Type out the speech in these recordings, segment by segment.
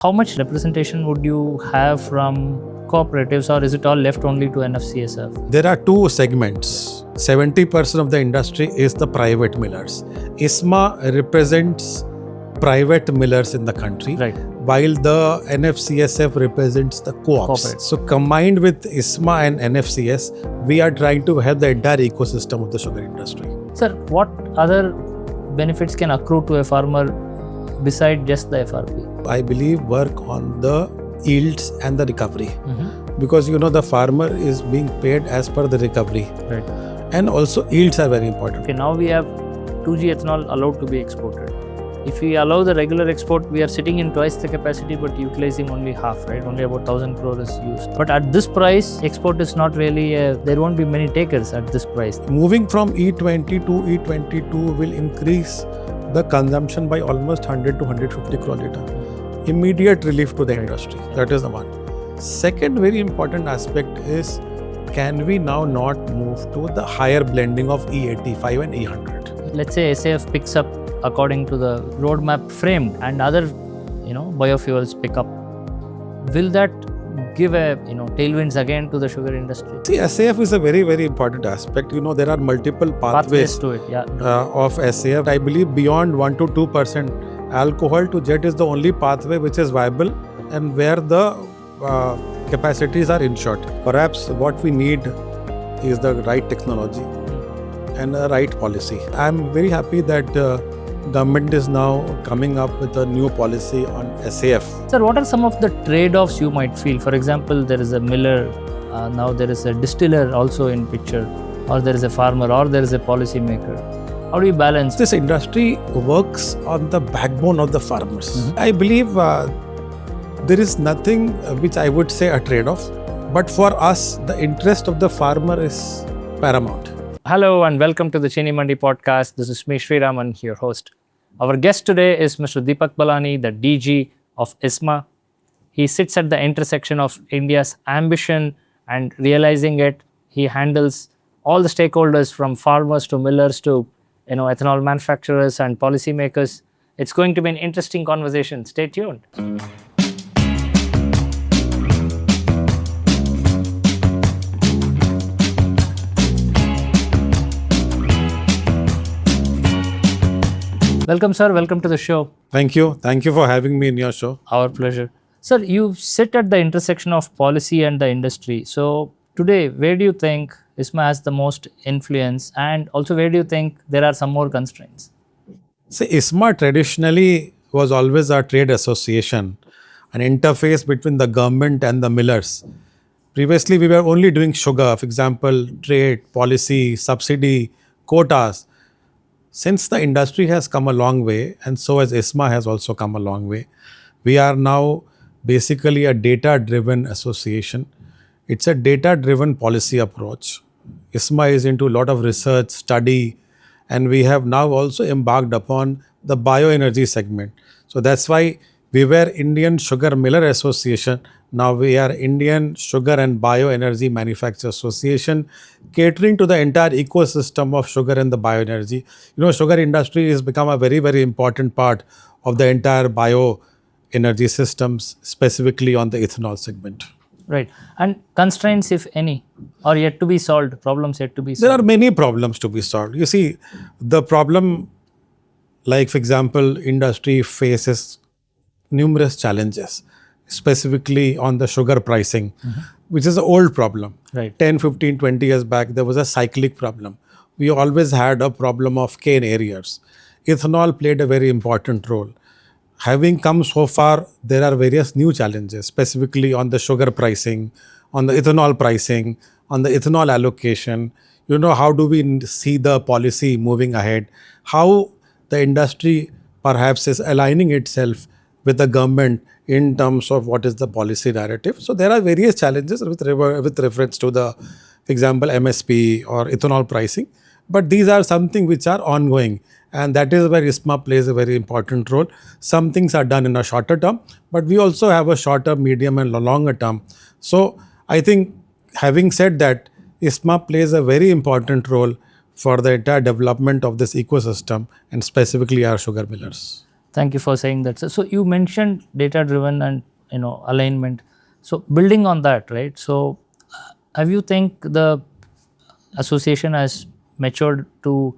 How much representation would you have from cooperatives, or is it all left only to NFCSF? There are two segments. 70% of the industry is the private millers. ISMA represents private millers in the country, Right. while the NFCSF represents the co-ops. Corporate. So combined with ISMA and NFCS, we are trying to have the entire ecosystem of the sugar industry. Sir, what other benefits can accrue to a farmer beside just the FRP? I believe work on the yields and the recovery, because the farmer is being paid as per the recovery, Right. and also yields are very important. Okay, now we have 2G ethanol allowed to be exported. If we allow the regular export, we are sitting in twice the capacity but utilizing only half, right? Only about 1,000 crore is used. But at this price, export is not really, there won't be many takers at this price. Moving from E20 to E22 will increase the consumption by almost 100 to 150 crore liter. Immediate relief to the industry. That is the one. Second very important aspect is, can we now not move to the higher blending of E85 and E100? Let's say SAF picks up according to the roadmap framed and other biofuels pick up. Will that give a tailwinds again to the sugar industry? See, SAF is a very, very important aspect. There are multiple pathways to it, yeah. of SAF. I believe beyond 1 to 2% alcohol to jet is the only pathway which is viable and where the capacities are ensured. Perhaps what we need is the right technology and a right policy. I'm very happy that government is now coming up with a new policy on SAF. Sir, what are some of the trade-offs you might feel? For example, there is a miller, now there is a distiller also in picture, or there is a farmer, or there is a policy maker. How do you balance? This industry works on the backbone of the farmers. I believe there is nothing which I would say a trade-off, but for us, the interest of the farmer is paramount. Hello and welcome to the ChiniMandi Podcast. This is me, Sriraman, your host. Our guest today is Mr. Deepak Ballani, the DG of ISMA. He sits at the intersection of India's ambition and realizing it. He handles all the stakeholders from farmers to millers to ethanol manufacturers and policymakers. It's going to be an interesting conversation. Stay tuned. Welcome, sir. Welcome to the show. Thank you. Thank you for having me in your show. Our pleasure. Sir, you sit at the intersection of policy and the industry. So today, where do you think ISMA has the most influence, and also where do you think there are some more constraints? See, ISMA traditionally was always a trade association, an interface between the government and the millers. Previously, we were only doing sugar, for example, trade, policy, subsidy, quotas. Since the industry has come a long way, and so has ISMA has also come a long way, we are now basically a data-driven association. It's a data-driven policy approach. ISMA is into a lot of research, study, and we have now also embarked upon the bioenergy segment. So that's why we were Indian Sugar Miller Association. Now we are Indian Sugar and Bioenergy Manufacturers Association, catering to the entire ecosystem of sugar and the bioenergy. Sugar industry has become a very, very important part of the entire bioenergy systems, specifically on the ethanol segment. Right. And constraints, if any, are yet to be solved, problems yet to be solved? There are many problems to be solved. You see, the problem, like for example, industry faces numerous challenges, specifically on the sugar pricing, which is an old problem. Right. 10, 15, 20 years back, there was a cyclic problem. We always had a problem of cane arrears. Ethanol played a very important role. Having come so far, there are various new challenges, specifically on the sugar pricing, on the ethanol pricing, on the ethanol allocation. How do we see the policy moving ahead? How the industry perhaps is aligning itself with the government in terms of what is the policy narrative. So there are various challenges with reference to the, for example, MSP or ethanol pricing. But these are something which are ongoing, and that is where ISMA plays a very important role. Some things are done in a shorter term, but we also have a shorter, medium and longer term. So I think, having said that, ISMA plays a very important role for the entire development of this ecosystem and specifically our sugar millers. Thank you for saying that. So you mentioned data driven and alignment. So building on that, right? So have you think the association has matured to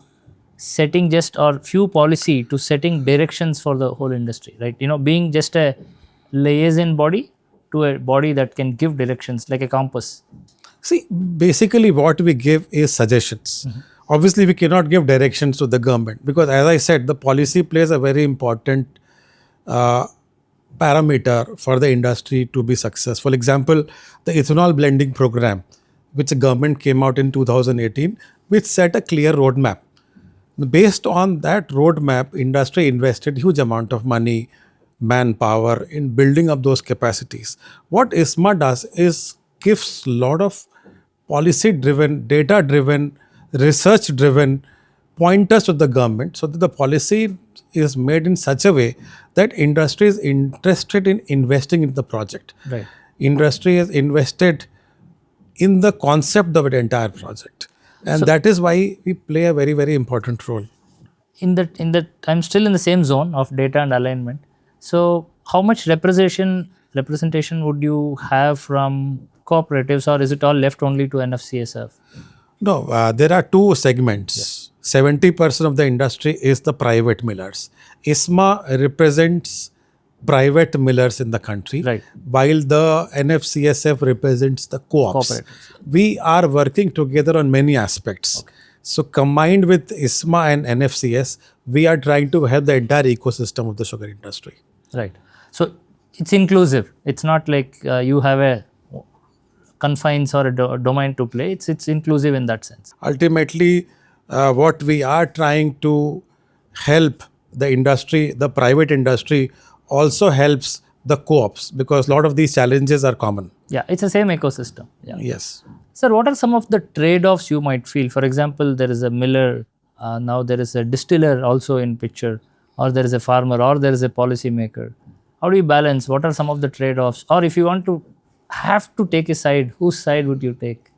setting just or few policy to setting directions for the whole industry, right? Being just a liaison body to a body that can give directions like a compass. See, basically, what we give is suggestions. Obviously, we cannot give directions to the government because, as I said, the policy plays a very important uh, parameter for the industry to be successful. Example, the ethanol blending program, which the government came out in 2018, which set a clear roadmap. Based on that roadmap, industry invested huge amount of money, manpower in building up those capacities. What ISMA does is gives lot of policy driven, data driven, research driven pointers to the government so that the policy is made in such a way that industry is interested in investing in the project. Right. Industry is invested in the concept of an entire project. And So- that is why we play a very, very important role. In that I'm still in the same zone of data and alignment. So how much representation would you have from cooperatives, or is it all left only to NFCSF? No, there are two segments. 70% of the industry is the private millers. ISMA represents private millers in the country, Right. while the NFCSF represents the co-ops. Cooperatives. We are working together on many aspects. So combined with ISMA and NFCS, we are trying to help the entire ecosystem of the sugar industry. Right. So it's inclusive. It's not like you have a confines or a domain to play. It's inclusive in that sense. Ultimately, what we are trying to help the industry, the private industry, also helps the co-ops because a lot of these challenges are common. Yeah, it's the same ecosystem. Yeah. Yes. Sir, what are some of the trade-offs you might feel? For example, there is a miller, now there is a distiller also in picture, or there is a farmer, or there is a policy maker. How do you balance? What are some of the trade-offs? Or if you want to have to take a side, whose side would you take?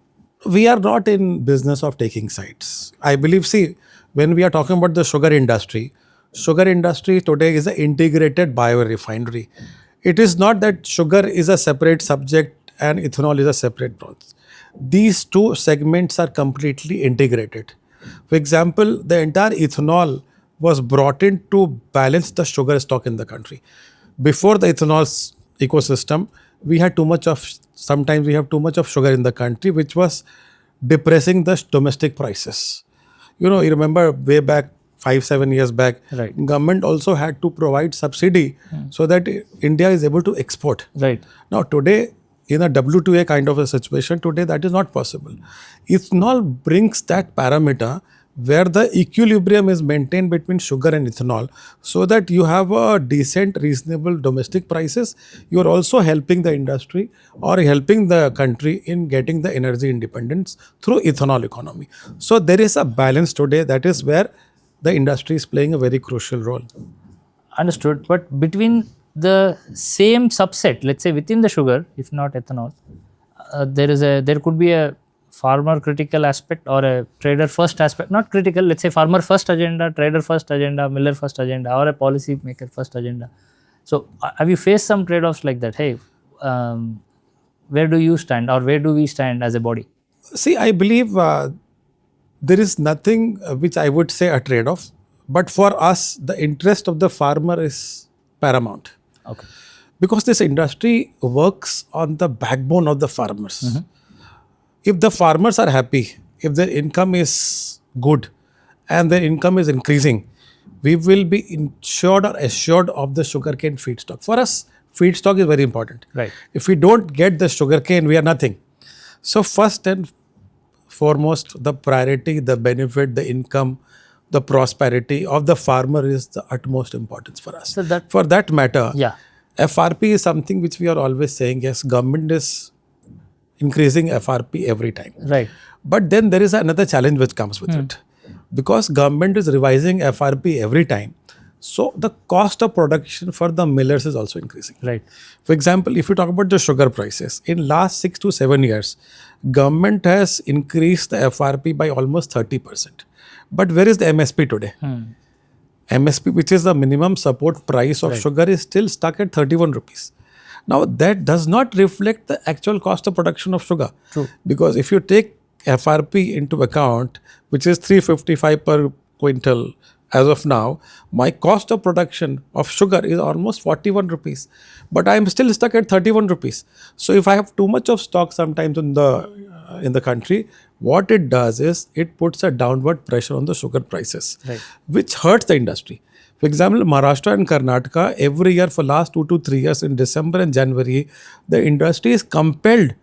We are not in business of taking sides. I believe, see, when we are talking about the sugar industry today is an integrated biorefinery. It is not that sugar is a separate subject and ethanol is a separate process. These two segments are completely integrated. For example, the entire ethanol was brought in to balance the sugar stock in the country. Before the ethanol ecosystem, we had sometimes we have too much of sugar in the country, which was depressing the domestic prices. You remember way back 5-7 years back, Right. government also had to provide subsidy so that India is able to export. Right. Now today, in a W2A kind of a situation, today that is not possible. Ethanol brings that parameter where the equilibrium is maintained between sugar and ethanol so that you have a decent, reasonable domestic prices. You are also helping the industry or helping the country in getting the energy independence through ethanol economy. So there is a balance today. That is where the industry is playing a very crucial role. Understood. But between the same subset, let's say within the sugar, if not ethanol, there could be a farmer critical aspect or a trader first aspect. Not critical, let's say farmer first agenda, trader first agenda, miller first agenda, or a policy maker first agenda. So have you faced some trade-offs like that? Hey, where do you stand, or where do we stand as a body? See, I believe there is nothing which I would say a trade-off. But for us, the interest of the farmer is paramount. Okay. Because this industry works on the backbone of the farmers. If the farmers are happy, if their income is good and their income is increasing, we will be insured or assured of the sugarcane feedstock. For us, feedstock is very important. Right. If we don't get the sugarcane, we are nothing. So first and foremost, the priority, the benefit, the income, the prosperity of the farmer is the utmost importance for us. So that- for that matter, Yeah. FRP is something which we are always saying, yes, government is increasing FRP every time. Right. But then there is another challenge which comes with it. Because government is revising FRP every time, so the cost of production for the millers is also increasing. Right. For example, if you talk about the sugar prices, in last 6 to 7 years, government has increased the FRP by almost 30%. But where is the MSP today? MSP, which is the minimum support price of Right. sugar, is still stuck at 31 rupees. Now, that does not reflect the actual cost of production of sugar. True. Because if you take FRP into account, which is 355 per quintal as of now, my cost of production of sugar is almost 41 rupees. But I am still stuck at 31 rupees. So if I have too much of stock sometimes in the country, what it does is it puts a downward pressure on the sugar prices, Right. which hurts the industry. For example, Maharashtra and Karnataka, every year for last 2 to 3 years in December and January, the industry is compelled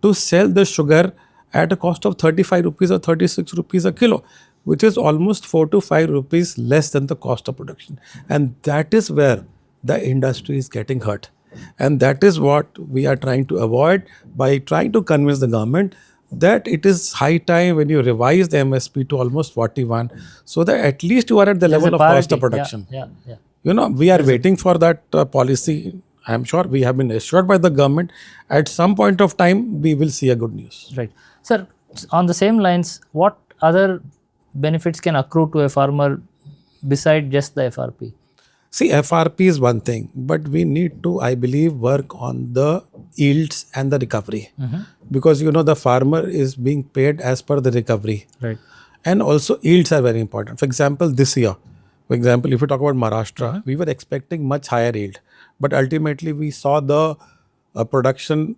to sell the sugar at a cost of 35 rupees or 36 rupees a kilo, which is almost 4 to 5 rupees less than the cost of production. And that is where the industry is getting hurt. And that is what we are trying to avoid by trying to convince the government that it is high time when you revise the MSP to almost 41, so that at least you are at the There's level a of cost of parity. production. Yeah. We are waiting for that policy. I am sure we have been assured by the government. At some point of time, we will see a good news. Right. Sir, on the same lines, what other benefits can accrue to a farmer beside just the FRP? See, FRP is one thing, but we need to, I believe, work on the yields and the recovery. Because the farmer is being paid as per the recovery. Right. And also yields are very important. For example, this year, if you talk about Maharashtra, we were expecting much higher yield. But ultimately, we saw the production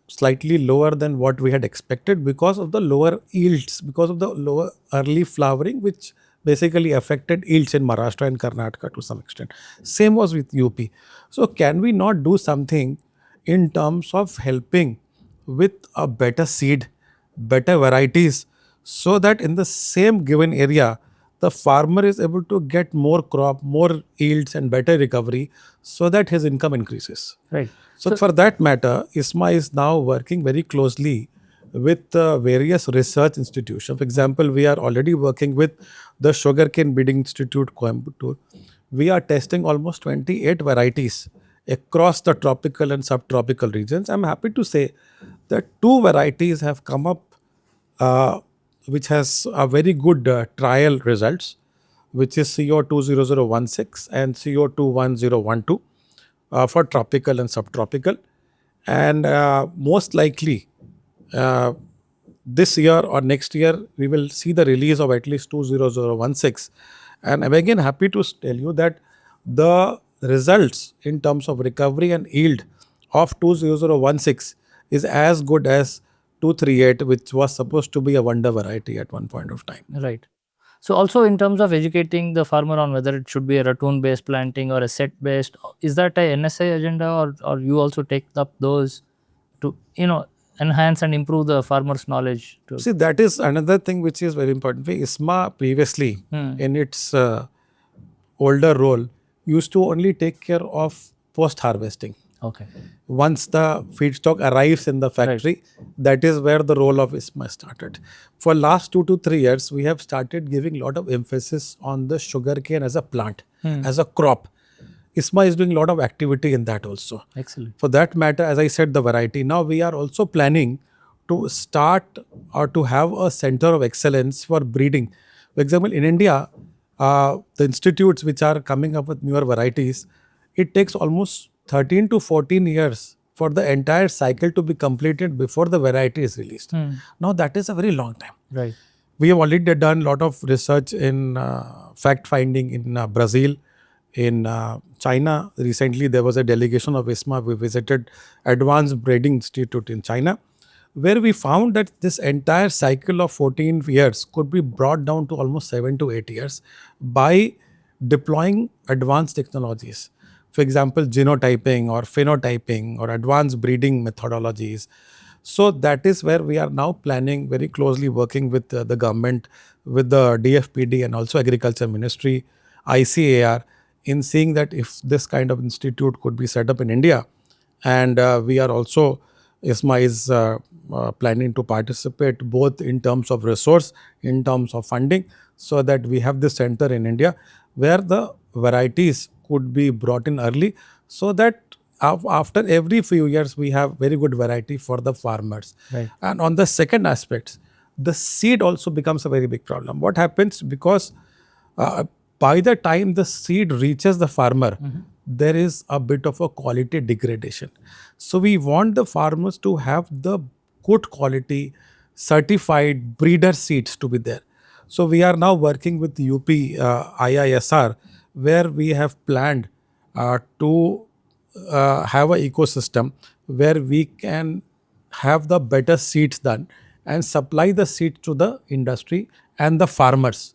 slightly lower than what we had expected because of the lower yields, because of the lower early flowering, which basically affected yields in Maharashtra and Karnataka to some extent. Same was with UP. So can we not do something in terms of helping with a better seed, better varieties, so that in the same given area, the farmer is able to get more crop, more yields and better recovery, so that his income increases. Right. So for that matter, ISMA is now working very closely with various research institutions. For example, we are already working with the Sugarcane Breeding Institute, Coimbatore. We are testing almost 28 varieties across the tropical and subtropical regions. I'm happy to say that 2 varieties have come up which has a very good trial results, which is CO20016 and CO21012 for tropical and subtropical. And most likely this year or next year, we will see the release of at least 20016. And I'm again happy to tell you that the results in terms of recovery and yield of 20016 is as good as 238, which was supposed to be a wonder variety at one point of time. Right. So also in terms of educating the farmer on whether it should be a ratoon based planting or a set based, is that a NSI agenda, or you also take up those to enhance and improve the farmer's knowledge? See, that is another thing which is very important. ISMA previously in its older role used to only take care of post harvesting. Okay. Once the feedstock arrives in the factory, that is where the role of ISMA started. For last 2 to 3 years, we have started giving a lot of emphasis on the sugarcane as a plant, as a crop. ISMA is doing a lot of activity in that also. Excellent. For that matter, as I said, the variety. Now we are also planning to start or to have a center of excellence for breeding. For example, in India, the institutes which are coming up with newer varieties, it takes almost 13 to 14 years for the entire cycle to be completed before the variety is released. Now that is a very long time. Right. We have already done a lot of research in fact finding in Brazil, in China. Recently there was a delegation of ISMA. We visited Advanced Breeding Institute in China, where we found that this entire cycle of 14 years could be brought down to almost 7 to 8 years by deploying advanced technologies. For example, genotyping or phenotyping or advanced breeding methodologies. So that is where we are now planning, very closely working with the government, with the DFPD and also Agriculture Ministry, ICAR, in seeing that if this kind of institute could be set up in India. And we are also, ISMA is planning to participate both in terms of resource, in terms of funding, so that we have this center in India where the varieties could be brought in early, so that after every few years we have very good variety for the farmers. Right. And on the second aspect, the seed also becomes a very big problem. What happens, because by the time the seed reaches the farmer, there is a bit of a quality degradation. So we want the farmers to have the good quality certified breeder seeds to be there. So we are now working with UP IISR, where we have planned to have an ecosystem where we can have the better seeds done and supply the seeds to the industry and the farmers.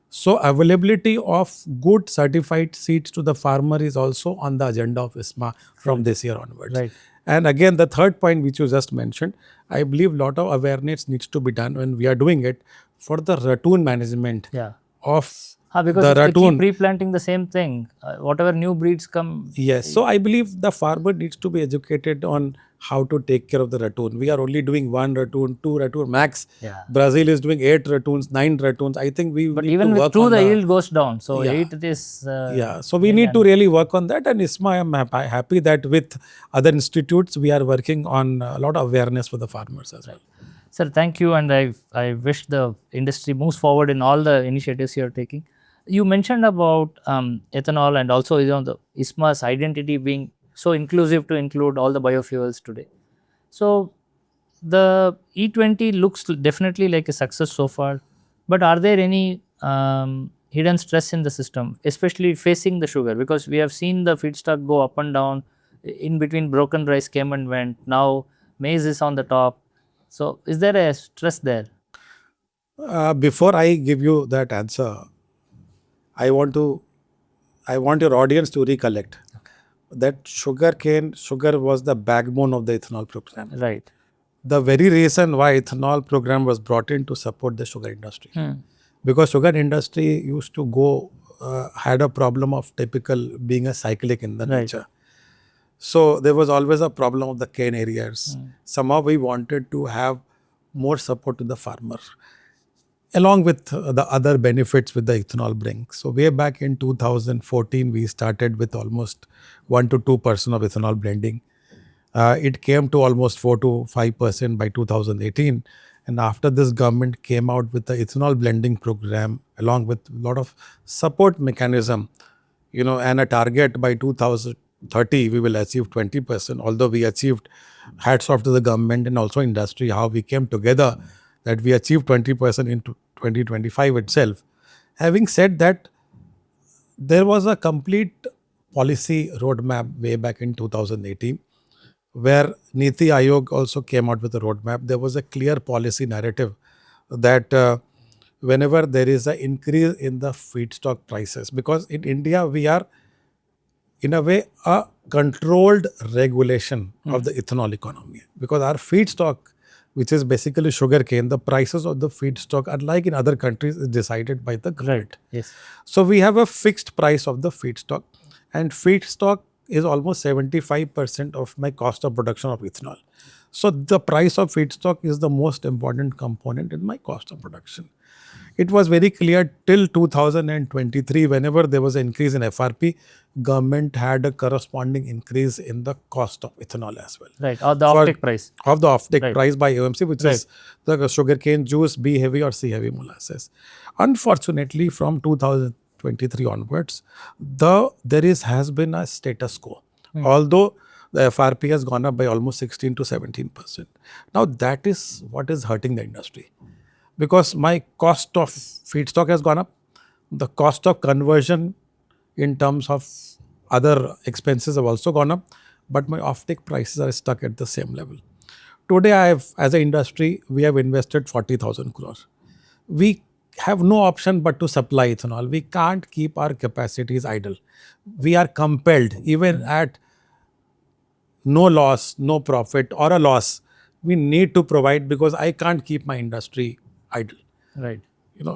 So availability of good certified seeds to the farmer is also on the agenda of ISMA from this year onwards. Right. And again, the third point which you just mentioned, I believe a lot of awareness needs to be done when we are doing it for the ratoon management Yeah. of Because the if they keep ratoon. replanting the same thing, whatever new breeds come. Yes. So I believe the farmer needs to be educated on how to take care of the ratoon. We are only doing 1 ratoon, 2 ratoon max. Yeah. Brazil is doing 8 ratoons, 9 ratoons. I think we But need even to with work 2, on the yield goes down. So Yeah. 8 is. Yeah, so we need to really work on that. And ISMA, I'm happy that with other institutes, we are working on a lot of awareness for the farmers as well. Sir, thank you, and I wish the industry moves forward in all the initiatives you are taking. You mentioned about ethanol and also the ISMA's identity being so inclusive to include all the biofuels today. So the E20 looks definitely like a success so far, but are there any hidden stress in the system, especially facing the sugar? Because we have seen the feedstock go up and down. In between, broken rice came and went. Now maize is on the top. So is there a stress there? Before I give you that answer, I want your audience to recollect that sugar was the backbone of the ethanol program. Right. The very reason why ethanol program was brought in to support the sugar industry. Because sugar industry used to go, had a problem of typical being a cyclic in the nature. So there was always a problem of the cane areas. Somehow we wanted to have more support to the farmer, along with the other benefits with the ethanol brings. So way back in 2014, we started with almost 1 to 2% of ethanol blending. It came to almost 4 to 5% by 2018. And after this, government came out with the ethanol blending program, along with a lot of support mechanism, and a target by 2030, we will achieve 20%. Although we achieved, hats off to the government and also industry, how we came together that we achieved 20% in 2025 itself. Having said that, there was a complete policy roadmap way back in 2018, where Niti Aayog also came out with a roadmap. There was a clear policy narrative that whenever there is an increase in the feedstock prices, because in India we are in a way a controlled regulation of the ethanol economy, because our feedstock, which is basically sugarcane, the prices of the feedstock, unlike in other countries, is decided by the government. Yes. So we have a fixed price of the feedstock, and feedstock is almost 75% of my cost of production of ethanol. So the price of feedstock is the most important component in my cost of production. It was very clear till 2023, whenever there was an increase in FRP, government had a corresponding increase in the cost of ethanol as well. Right, or the offtake price. Of the offtake price by OMC, which is the sugarcane juice, B heavy or C heavy molasses. Unfortunately, from 2023 onwards, has been a status quo. Although the FRP has gone up by almost 16 to 17%. Now that is what is hurting the industry, because my cost of feedstock has gone up, the cost of conversion in terms of other expenses have also gone up, but my offtake prices are stuck at the same level. Today, as an industry, we have invested 40,000 crores. We have no option but to supply ethanol. We can't keep our capacities idle. We are compelled, even at no loss, no profit or a loss, we need to provide, because I can't keep my industry idle. Right.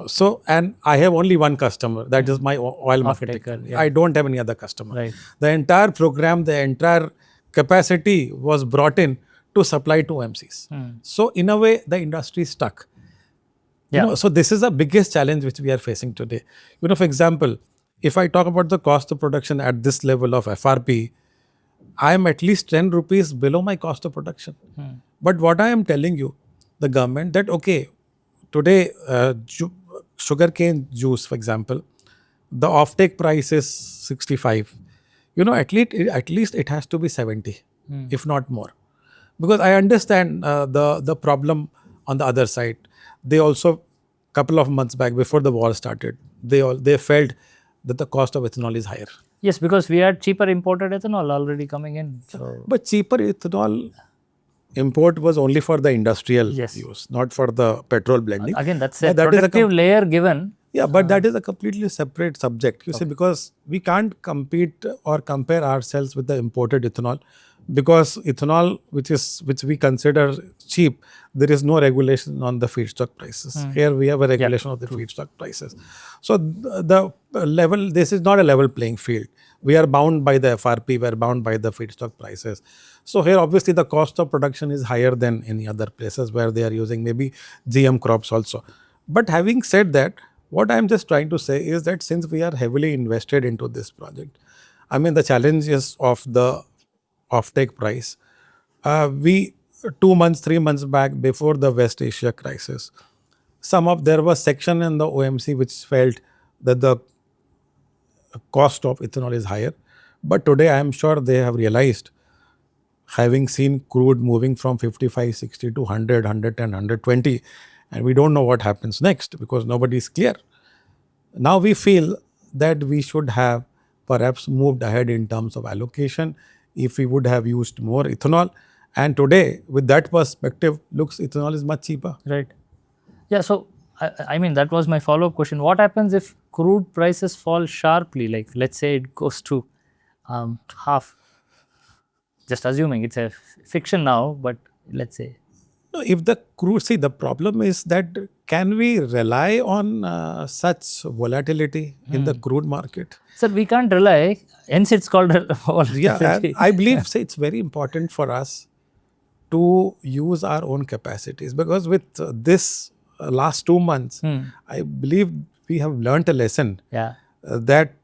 So, and I have only one customer, that is my oil marketing company. I don't have any other customer. Right. The entire program, the entire capacity was brought in to supply to OMCs. So in a way, the industry is stuck. So this is the biggest challenge which we are facing today. For example, if I talk about the cost of production at this level of FRP, I am at least 10 rupees below my cost of production. But what I am telling you, the government, that okay, today sugarcane juice, for example, the offtake price is 65. At least it has to be 70, if not more. Because I understand the problem on the other side. They also, couple of months back before the war started, they felt that the cost of ethanol is higher. Yes, because we had cheaper imported ethanol already coming in. So But cheaper ethanol import was only for the industrial Yes. use, not for the petrol blending. again, that's a But that is a protective layer given. Yeah, but that is a completely separate subject. You see, because we can't compete or compare ourselves with the imported ethanol, because ethanol, which we consider cheap, there is no regulation on the feedstock prices. Here we have a regulation of the feedstock prices. So the level, this is not a level playing field. We are bound by the FRP, we are bound by the feedstock prices. So here obviously the cost of production is higher than any other places where they are using maybe GM crops also. But having said that, what I'm just trying to say is that since we are heavily invested into this project, I mean the challenges of the offtake price, we 2 months, 3 months back before the West Asia crisis, there was section in the OMC which felt that the cost of ethanol is higher. But today I am sure they have realized, having seen crude moving from 55, 60 to 100, 110, 120, and we don't know what happens next because nobody is clear. Now we feel that we should have perhaps moved ahead in terms of allocation if we would have used more ethanol. And today, with that perspective, looks ethanol is much cheaper. Right. Yeah. So, I mean, that was my follow up question. What happens if crude prices fall sharply? Like, let's say it goes to half. Just assuming it's a fiction now, but let's say. No, if the crude, see, the problem is that can we rely on such volatility in the crude market? Sir, we can't rely, hence it's called Yeah, volatility. I believe say it's very important for us to use our own capacities, because with this last 2 months, I believe we have learnt a lesson Yeah. that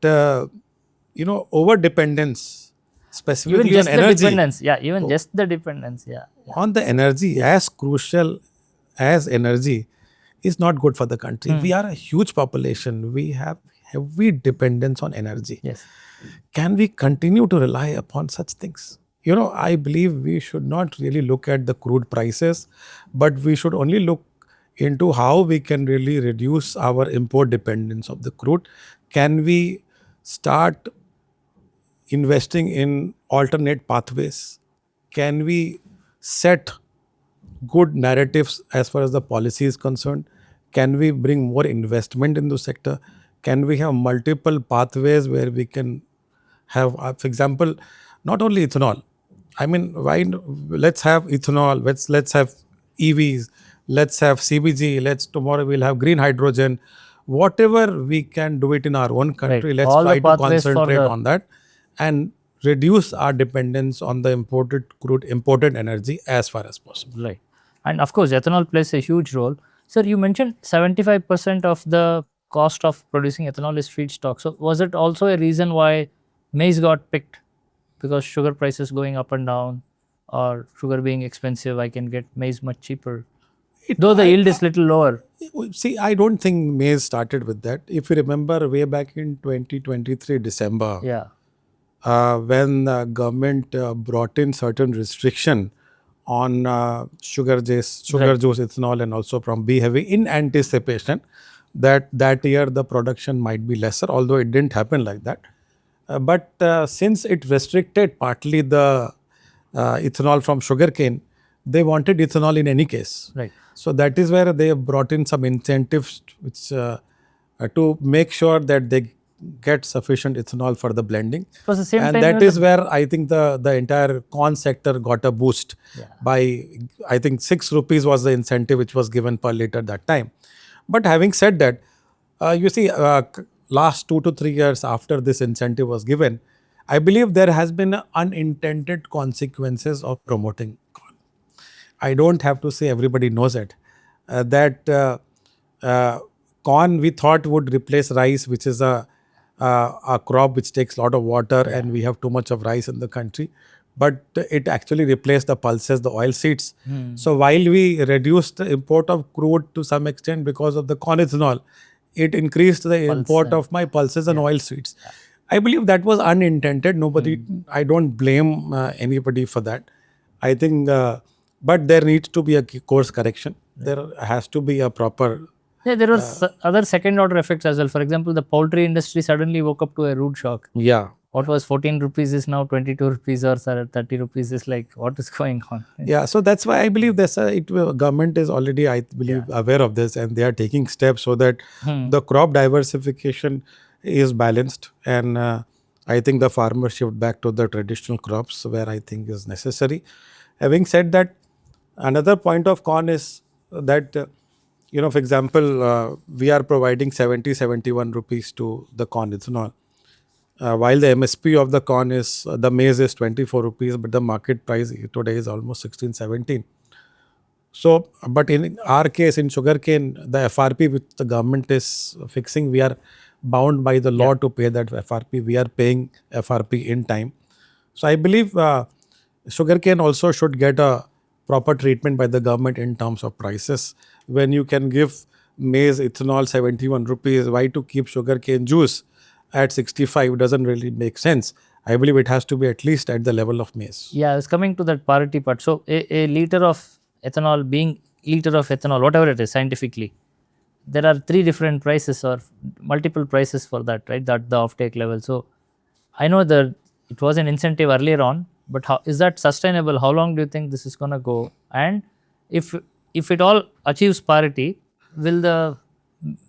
over dependence, specifically Even just on the energy, dependence. Yeah. Even just the dependence. Yeah. on the energy, as crucial as energy, is not good for the country. We are a huge population. We have heavy dependence on energy. Yes. Can we continue to rely upon such things? I believe we should not really look at the crude prices, but we should only look into how we can really reduce our import dependence of the crude. Can we start investing in alternate pathways? Can we set good narratives as far as the policy is concerned? Can we bring more investment in the sector? Can we have multiple pathways where we can have, for example, not only ethanol. I mean, let's have ethanol, let's have EVs, let's have CBG, tomorrow we'll have green hydrogen. Whatever we can do it in our own country, Right. let's All the try to pathways for concentrate the- on that and reduce our dependence on the imported energy as far as possible. Right. And of course, ethanol plays a huge role. Sir, you mentioned 75% of the cost of producing ethanol is feedstock. So, was it also a reason why maize got picked? Because sugar prices going up and down, or sugar being expensive, I can get maize much cheaper. Though the yield is little lower. See, I don't think maize started with that. If you remember way back in 2023 December, Yeah. when the government brought in certain restriction on sugar juice, ethanol, and also from B heavy, in anticipation that year the production might be lesser, although it didn't happen like that. But since it restricted partly the ethanol from sugarcane, they wanted ethanol in any case. Right. So that is where they brought in some incentives which to make sure that they get sufficient ethanol for the blending. It was the same And time that when is where I think the entire corn sector got a boost by, I think 6 rupees was the incentive which was given per liter that time. But having said that, you see, last 2 to 3 years after this incentive was given, I believe there has been unintended consequences of promoting corn. I don't have to say, everybody knows it, that corn we thought would replace rice, which is a crop which takes a lot of water, and we have too much of rice in the country. But it actually replaced the pulses, the oil seeds. So while we reduced the import of crude to some extent because of the corn ethanol, it increased the import and- of my pulses and oil seeds. I believe that was unintended. Nobody, I don't blame anybody for that. I think, but there needs to be a course correction. There has to be a proper. Yeah, there were other second order effects as well. For example, the poultry industry suddenly woke up to a rude shock. Yeah. What was 14 rupees is now 22 rupees or 30 rupees is like, what is going on? Yeah, so that's why I believe this. Government is already, I believe, aware of this, and they are taking steps so that the crop diversification is balanced, and I think the farmers shift back to the traditional crops where I think is necessary. Having said that, another point of con is that for example, we are providing 71 rupees to the corn ethanol. While the MSP of the corn is, the maize is 24 rupees, but the market price today is almost 16-17. So, but in our case, in sugarcane, the FRP which the government is fixing, we are bound by the law to pay that FRP. We are paying FRP in time. So, I believe sugarcane also should get a proper treatment by the government in terms of prices. When you can give maize ethanol 71 rupees, why to keep sugarcane juice at 65 doesn't really make sense. I believe it has to be at least at the level of maize. Yeah, I was coming to that parity part. So a liter of ethanol being liter of ethanol, whatever it is scientifically, there are 3 different prices or multiple prices for that, right? That the offtake level. So I know that it was an incentive earlier on, but how is that sustainable? How long do you think this is going to go? And if it all achieves parity, will the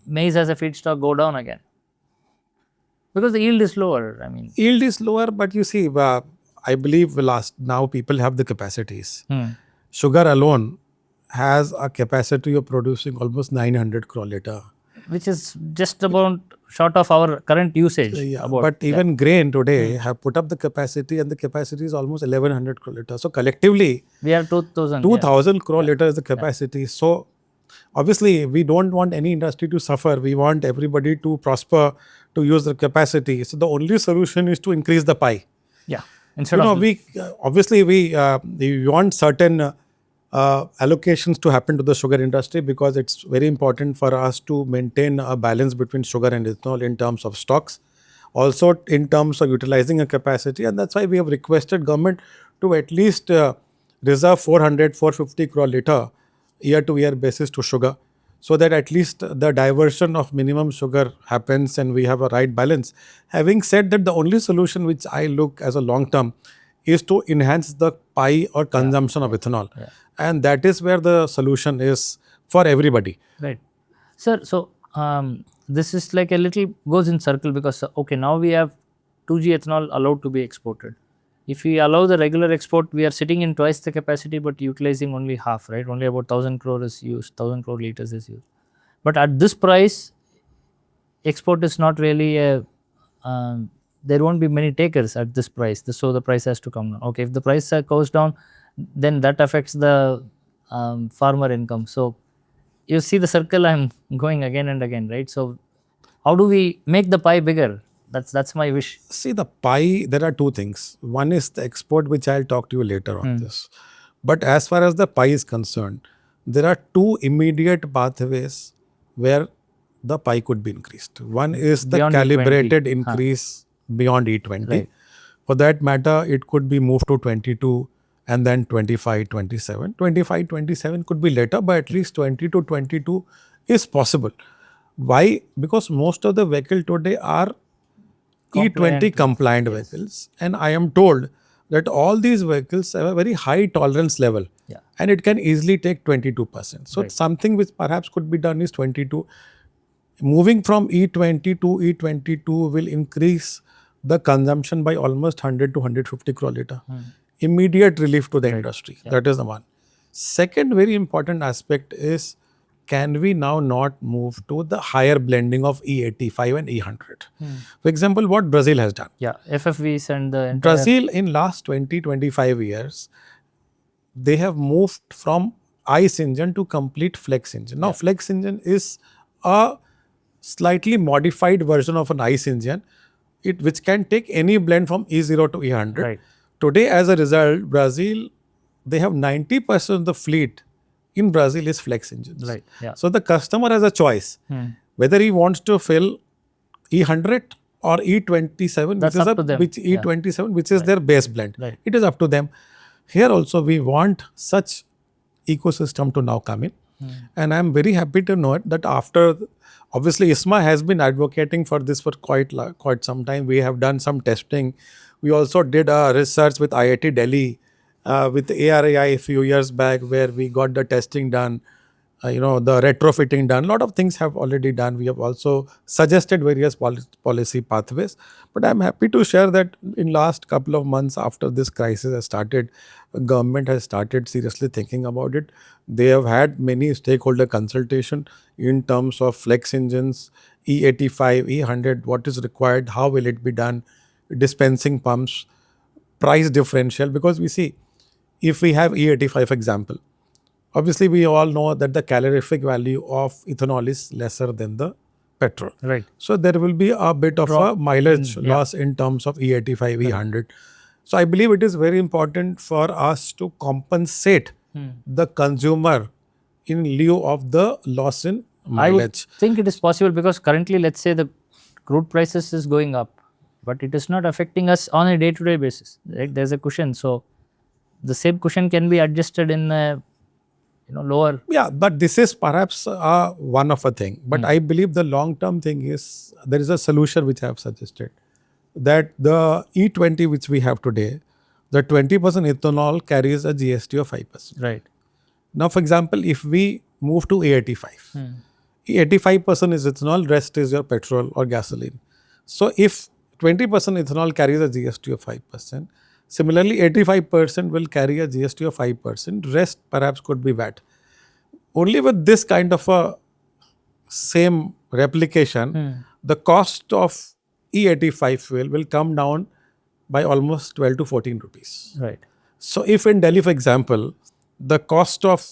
maize as a feedstock go down again? Because the yield is lower. I mean, yield is lower, but you see, I believe now people have the capacities. Sugar alone has a capacity of producing almost 900 crore liter. Which is just about short of our current usage. But even grain today have put up the capacity, and the capacity is almost 1100 crore liter. So collectively, we have 2000. 2000 crore liter is the capacity. So obviously, we don't want any industry to suffer. We want everybody to prosper, to use the capacity. So the only solution is to increase the pie. Yeah. Instead of we want certain allocations to happen to the sugar industry, because it's very important for us to maintain a balance between sugar and ethanol in terms of stocks, also in terms of utilizing a capacity. And that's why we have requested government to at least reserve 450 crore liter year to year basis to sugar, so that at least the diversion of minimum sugar happens and we have a right balance. Having said that, the only solution which I look as a long term is to enhance the pie or consumption of ethanol. And that is where the solution is for everybody. Right. Sir, so this is like a little goes in circle, because okay, now we have 2G ethanol allowed to be exported. If we allow the regular export, we are sitting in twice the capacity but utilizing only half, right? Only about 1000 crore is used, 1000 crore liters is used. But at this price, export is not really a, there won't be many takers at this price. So the price has to come down. Okay, if the price goes down, then that affects the farmer income. So you see the circle I'm going again and again, right? So how do we make the pie bigger? That's my wish. See, the pie, there are two things. One is the export, which I'll talk to you later on this. But as far as the pie is concerned, there are two immediate pathways where the pie could be increased. One is the Beyond calibrated E20. increase beyond E20. Right. For that matter, it could be moved to 22 and then 25, 27. 25, 27 could be later, but at least 20 to 22 is possible. Why? Because most of the vehicles today are E20 compliant vehicles, and I am told that all these vehicles have a very high tolerance level, and it can easily take 22%. So something which perhaps could be done is 22. Moving from E20 to E22 will increase the consumption by almost 100 to 150 crore liter. Immediate relief to the industry. That is the one. Second very important aspect is, can we now not move to the higher blending of E85 and E100? For example, what Brazil has done. Yeah, FFVs and the entire... Brazil in last 20-25 years, they have moved from ICE engine to complete flex engine. Now, flex engine is a slightly modified version of an ICE engine, which can take any blend from E0 to E100. Right. Today, as a result, Brazil, they have 90% of the fleet in Brazil is flex engines. Right. Yeah. So the customer has a choice. Whether he wants to fill E100 or E27, That's up to them. E27, which is their base blend. Right. It is up to them. Here also we want such ecosystem to now come in. And I'm very happy to note that after, obviously ISMA has been advocating for this for quite some time. We have done some testing. We also did a research with IIT Delhi, with ARAI a few years back, where we got the testing done, the retrofitting done. A lot of things have already done. We have also suggested various policy pathways. But I'm happy to share that in last couple of months after this crisis has started, government has started seriously thinking about it. They have had many stakeholder consultation in terms of flex engines, E85, E100, what is required, how will it be done, dispensing pumps, price differential. Because we see, if we have E85 example, obviously we all know that the calorific value of ethanol is lesser than the petrol. Right. So there will be a bit of a mileage loss in terms of E85, E100. So I believe it is very important for us to compensate the consumer in lieu of the loss in mileage. I would think it is possible because currently, let's say the crude prices is going up, but it is not affecting us on a day-to-day basis. Right? There's a cushion, so the same cushion can be adjusted in a lower. Yeah, but this is perhaps one of a thing. But I believe the long-term thing is there is a solution which I have suggested, that the E20 which we have today, the 20% ethanol carries a GST of 5%. Right. Now, for example, if we move to E85, E85% is ethanol, rest is your petrol or gasoline. So if 20% ethanol carries a GST of 5%, similarly 85% will carry a GST of 5%, rest perhaps could be VAT. Only with this kind of a same replication, the cost of E85 fuel will come down by almost 12 to 14 rupees. Right. So if in Delhi, for example, the cost of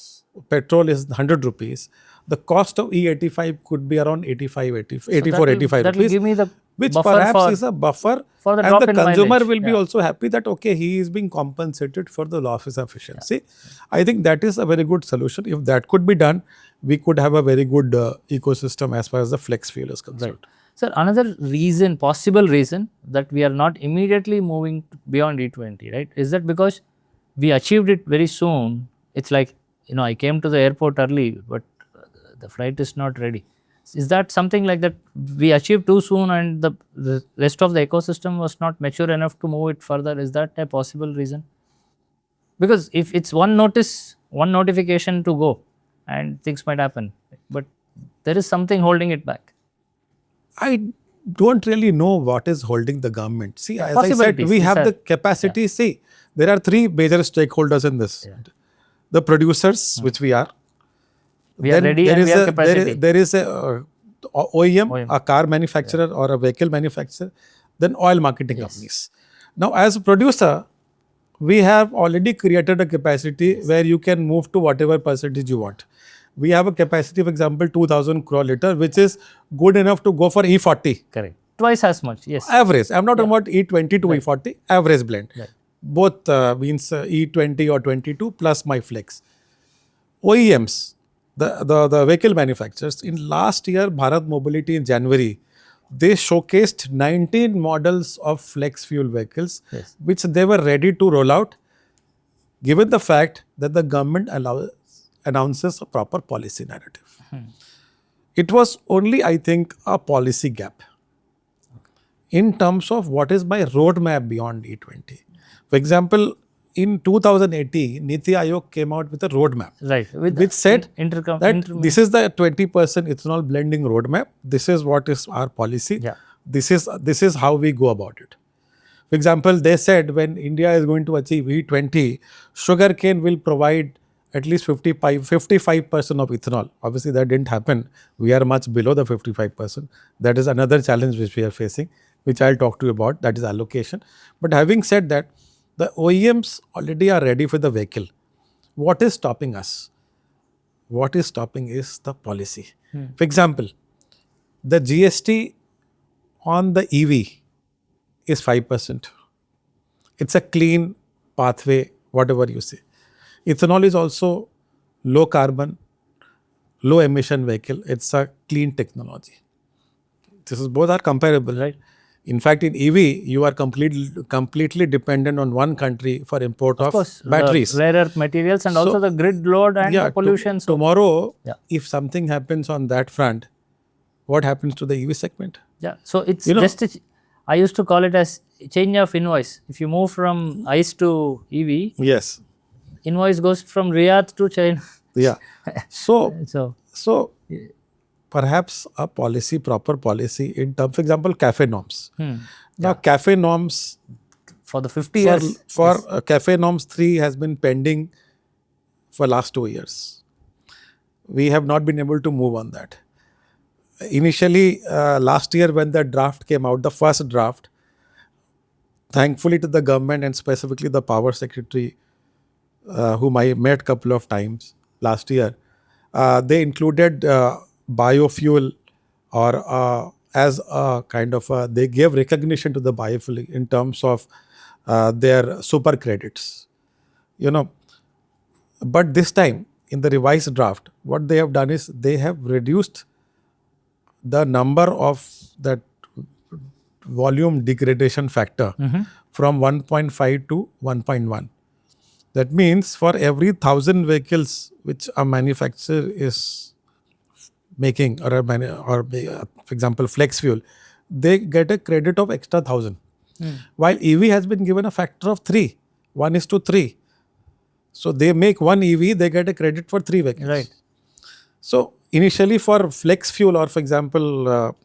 petrol is 100 rupees, the cost of E85 could be around 84, 85 that will rupees, give me the which buffer perhaps is a buffer, for the and drop the in consumer mileage. will be also happy that, okay, he is being compensated for the loss of efficiency. I think that is a very good solution. If that could be done, we could have a very good ecosystem as far as the flex fuel is concerned. Right. Sir, another reason, possible reason that we are not immediately moving beyond E20, right, is that because we achieved it very soon. It's like, I came to the airport early, but the flight is not ready. Is that something like that we achieved too soon and the rest of the ecosystem was not mature enough to move it further? Is that a possible reason? Because if it's one notification to go and things might happen, but there is something holding it back. I don't really know what is holding the government. See, as I said, we have the capacity. See, there are three major stakeholders in this. The producers, which we are. We are ready and we have capacity. There is a OEM, a car manufacturer or a vehicle manufacturer, then oil marketing companies. Now, as a producer, we have already created a capacity where you can move to whatever percentage you want. We have a capacity, for example, 2000 crore liter, which is good enough to go for E40. Correct. Twice as much, yes. Average. I'm not talking about E20 to E40, average blend. Both means E20 or 22 plus my flex. OEMs, the vehicle manufacturers, in last year, Bharat Mobility in January, they showcased 19 models of flex fuel vehicles, which they were ready to roll out, given the fact that the government announces a proper policy narrative. It was only, I think, a policy gap in terms of what is my roadmap beyond E20. For example, in 2018, Niti Aayog came out with a roadmap, which said that this is the 20% ethanol blending roadmap. This is what is our policy. This is how we go about it. For example, they said when India is going to achieve E20, sugarcane will provide at least 55% of ethanol. Obviously, that didn't happen. We are much below the 55%. That is another challenge which we are facing, which I'll talk to you about. That is allocation. But having said that, the OEMs already are ready for the vehicle. What is stopping us? What is stopping is the policy. For example, the GST on the EV is 5%. It's a clean pathway, whatever you say. Ethanol is also low carbon. low emission vehicle, it's a clean technology. This is both are comparable. Right. In fact, in EV, you are completely dependent on one country for import Of of course, batteries. the rare earth materials and So, also the grid load and yeah, the pollution. So, tomorrow, Yeah. if something happens on that front, what happens to the EV segment? yeah. So it's You know- just I used to call it as change of invoice. If you move from ICE to EV, Yes. invoice goes from Riyadh to China. Yeah. So, So so perhaps a policy, proper policy in terms, for example, cafe norms. Now, cafe norms for the 50 years, for cafe norms 3 has been pending for last 2 years. We have not been able to move on that. Initially, last year when the draft came out, the first draft, thankfully to the government and specifically the power secretary, whom I met couple of times last year, they included biofuel or as a kind of they gave recognition to the biofuel in terms of their super credits. You know, but this time in the revised draft, what they have done is they have reduced the number of that volume degradation factor from 1.5 to 1.1. That means for every 1,000 vehicles which a manufacturer is making, or for example, flex fuel, they get a credit of extra 1,000. While EV has been given a factor of 3, 1:3. So they make one EV, they get a credit for 3 vehicles. Right. So initially for flex fuel or for example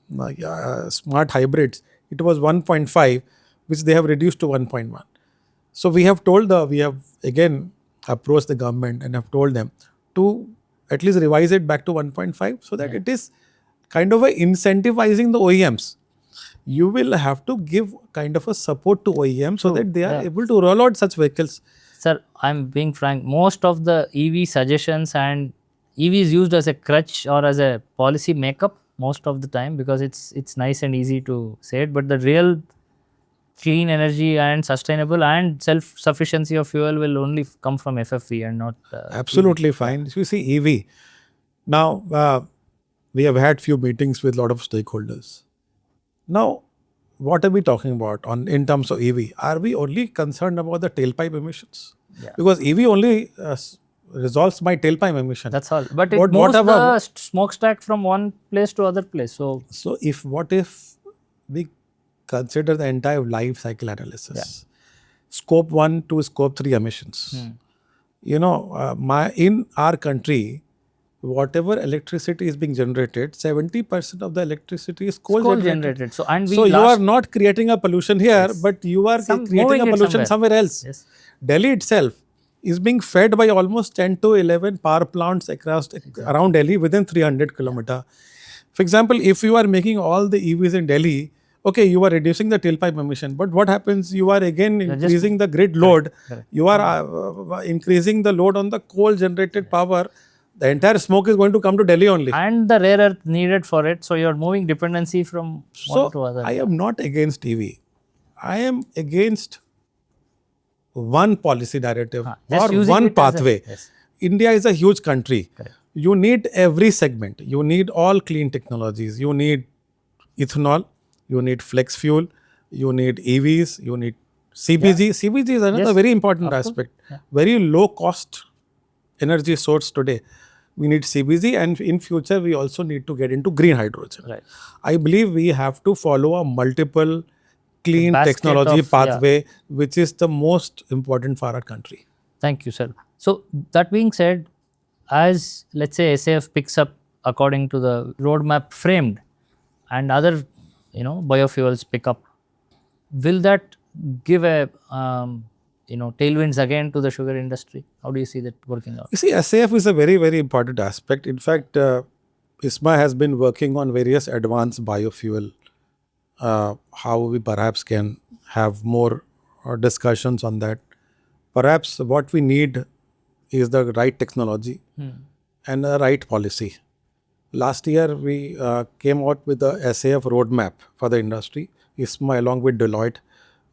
smart hybrids, it was 1.5, which they have reduced to 1.1. So we have again approached the government and have told them to at least revise it back to 1.5 so that it is kind of incentivizing the OEMs. You will have to give kind of a support to OEMs so that they are able to roll out such vehicles. Sir, I'm being frank. Most of the EV suggestions and EV is used as a crutch or as a policy makeup most of the time because it's nice and easy to say it. But the real clean energy and sustainable and self-sufficiency of fuel will only come from FFV and not Absolutely fine. You see EV. Now, we have had few meetings with a lot of stakeholders. Now, what are we talking about in terms of EV? Are we only concerned about the tailpipe emissions? Yeah. Because EV only resolves my tailpipe emission. That's all. But it moves the smokestack from one place to other place. So what if we consider the entire life cycle analysis? Scope 1 to scope 3 emissions. You know, in our country, whatever electricity is being generated, 70% of the electricity is coal generated. So you are not creating a pollution here, but you are creating a pollution somewhere else. Yes. Delhi itself is being fed by almost 10 to 11 power plants around Delhi within 300 kilometer. For example, if you are making all the EVs in Delhi, okay, you are reducing the tailpipe emission, but what happens? You are again increasing the grid load. Correct. You are increasing the load on the coal generated power. The entire smoke is going to come to Delhi only. And the rare earth needed for it. So you are moving dependency from one to other. I am not against EV. I am against one policy narrative or one pathway. India is a huge country. Correct. You need every segment. You need all clean technologies. You need ethanol. You need flex fuel. You need EVs. You need CBG. CBG is another very important aspect. Very low cost energy source today. We need CBG, and in future we also need to get into green hydrogen. Right. I believe we have to follow a multiple clean technology pathway, which is the most important for our country. Thank you, sir. So that being said, as let's say SAF picks up according to the roadmap framed, and other biofuels pick up, will that give a tailwinds again to the sugar industry? How do you see that working out? You see, SAF is a very, very important aspect. In fact, ISMA has been working on various advanced biofuel, how we perhaps can have more discussions on that. Perhaps what we need is the right technology and the right policy. Last year, we came out with the SAF roadmap for the industry, ISMA along with Deloitte,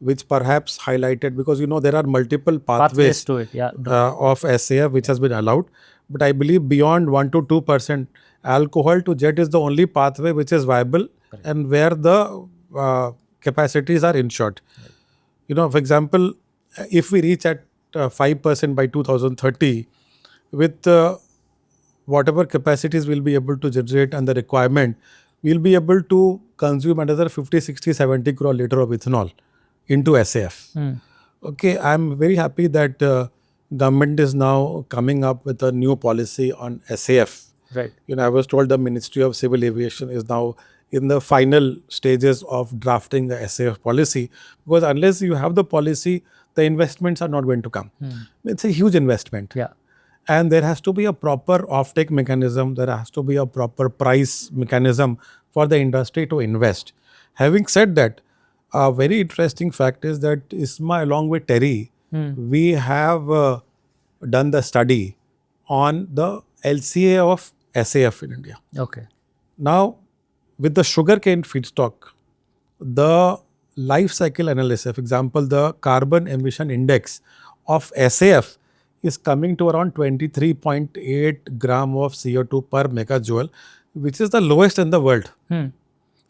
which perhaps highlighted, because there are multiple pathways to it, of SAF which has been allowed. But I believe beyond 1 to 2% alcohol to jet is the only pathway which is viable and where the capacities are ensured. For example, if we reach at 5% by 2030, with whatever capacities we'll be able to generate and the requirement, we'll be able to consume another 50, 60, 70 crore liter of ethanol into SAF. Okay, I'm very happy that government is now coming up with a new policy on SAF. Right. I was told the Ministry of Civil Aviation is now in the final stages of drafting the SAF policy, because unless you have the policy, the investments are not going to come. It's a huge investment. Yeah. And there has to be a proper offtake mechanism. There has to be a proper price mechanism for the industry to invest. Having said that, a very interesting fact is that ISMA along with Terry, we have done the study on the LCA of SAF in India. Okay. Now, with the sugarcane feedstock, the life cycle analysis, for example, the carbon emission index of SAF is coming to around 23.8 gram of CO2 per megajoule, which is the lowest in the world.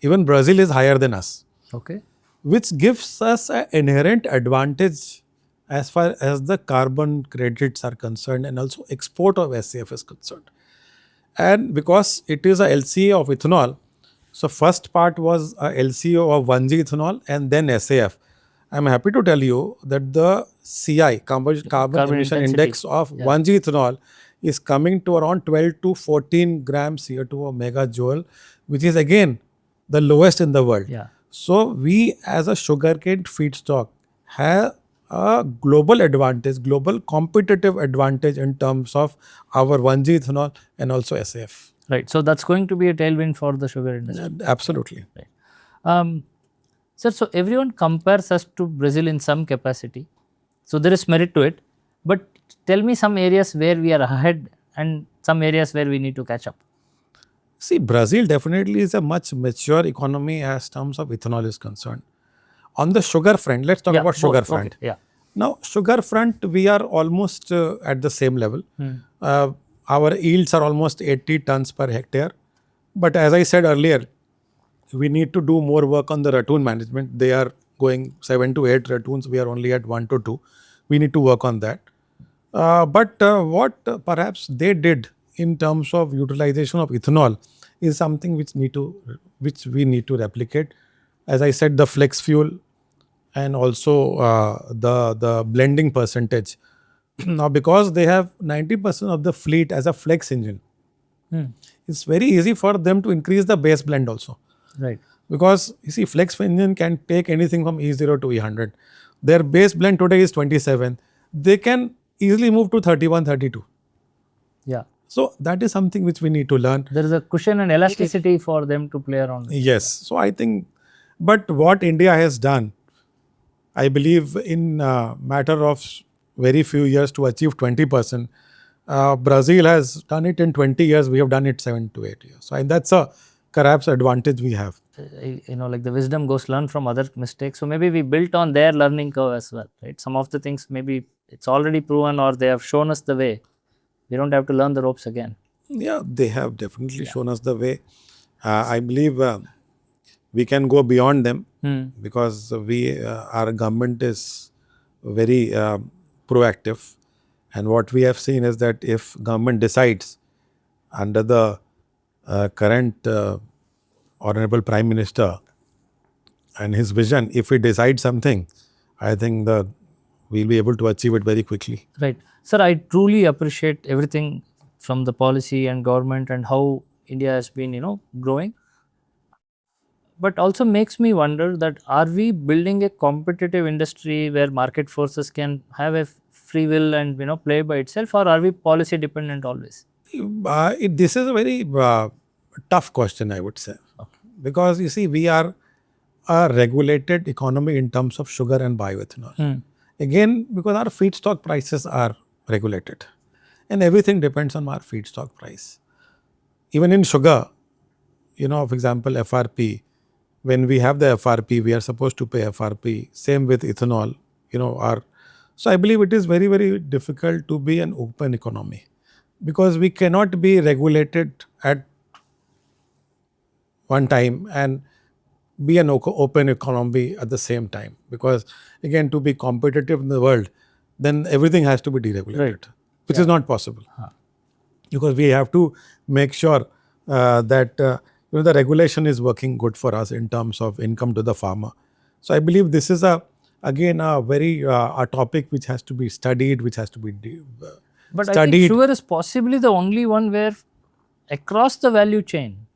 Even Brazil is higher than us. Okay. Which gives us an inherent advantage as far as the carbon credits are concerned and also export of SAF is concerned. And because it is a LCA of ethanol, so first part was a LCO of 1G ethanol and then SAF. I'm happy to tell you that the CI, carbon emission intensity index of 1G ethanol is coming to around 12 to 14 grams CO2 per megajoule, which is again the lowest in the world. Yeah. So we as a sugarcane feedstock have a global advantage, global competitive advantage in terms of our 1G ethanol and also SAF. Right. So that's going to be a tailwind for the sugar industry. Absolutely. Right. Sir, so everyone compares us to Brazil in some capacity. So there is merit to it. But tell me some areas where we are ahead and some areas where we need to catch up. See, Brazil definitely is a much mature economy as terms of ethanol is concerned. On the sugar front, let's talk about sugar front. Okay. Yeah. Now, sugar front, we are almost at the same level. Our yields are almost 80 tons per hectare. But as I said earlier, we need to do more work on the ratoon management. They are going 7 to 8 ratoons. We are only at 1 to 2. We need to work on that. But what perhaps they did in terms of utilization of ethanol is something which we need to replicate. As I said, the flex fuel and also the blending percentage. Now, because they have 90% of the fleet as a flex engine, it's very easy for them to increase the base blend also. Right. Because you see, flex engine can take anything from E0 to E100. Their base blend today is 27. They can easily move to 31, 32. Yeah. So that is something which we need to learn. There is a cushion and elasticity for them to play around with. Yes. So I think, but what India has done, I believe in matter of very few years to achieve 20%. Brazil has done it in 20 years. We have done it 7 to 8 years. So and that's a perhaps advantage we have. Like the wisdom goes learn from other mistakes. So maybe we built on their learning curve as well, right? Some of the things maybe it's already proven or they have shown us the way. We don't have to learn the ropes again. Yeah, they have definitely shown us the way. I believe we can go beyond them because our government is very proactive. And what we have seen is that if government decides under the current Honorable Prime Minister and his vision, if he decides something, I think we'll be able to achieve it very quickly. Right. Sir, I truly appreciate everything from the policy and government and how India has been, growing. But also makes me wonder that are we building a competitive industry where market forces can have a free will and, play by itself, or are we policy dependent always? This is a very tough question, I would say. Okay. Because you see, we are a regulated economy in terms of sugar and bioethanol. Again, because our feedstock prices are regulated and everything depends on our feedstock price. Even in sugar, for example, FRP, when we have the FRP, we are supposed to pay FRP. Same with ethanol, So I believe it is very, very difficult to be an open economy. because we cannot be regulated at one time and be an open economy at the same time, because again, to be competitive in the world, then everything has to be deregulated, Right. which is not possible, because we have to make sure that the regulation is working good for us in terms of income to the farmer. So I believe this is again a very a topic which has to be studied, which has to be But I think studied. sugar is possibly the only one where across the value chain,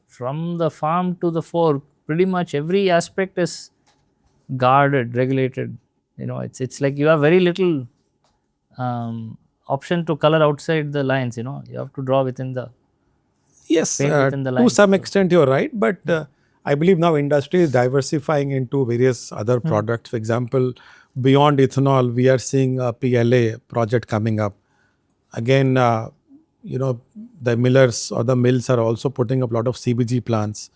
from the farm to the fork, pretty much every aspect is guarded, regulated. It's like you have very little option to color outside the lines. You have to draw within the Yes, paint within the to lines. some extent you're right, but I believe now industry is diversifying into various other products. For example, beyond ethanol, we are seeing a PLA project coming up. Again, the millers or the mills are also putting up a lot of CBG plants.